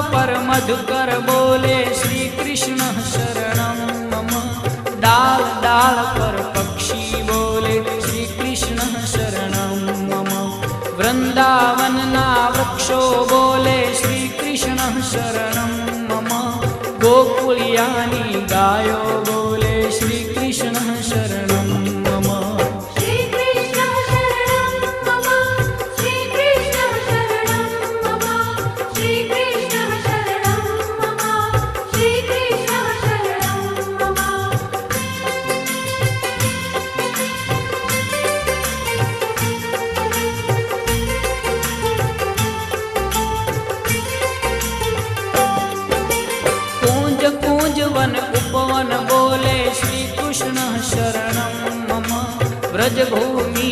पर मधुकर बोले श्री कृष्ण शरणं मम। डाल डाल पर पक्षी बोले श्री कृष्ण शरणं मम। वृंदावन ना वृक्षो बोले श्री कृष्ण शरणं मम। गोकुलियानी गायो बोले श्री कृष्ण शरणं मम। वन उपवन बोले श्री कृष्ण शरणं मम। ब्रज भूमि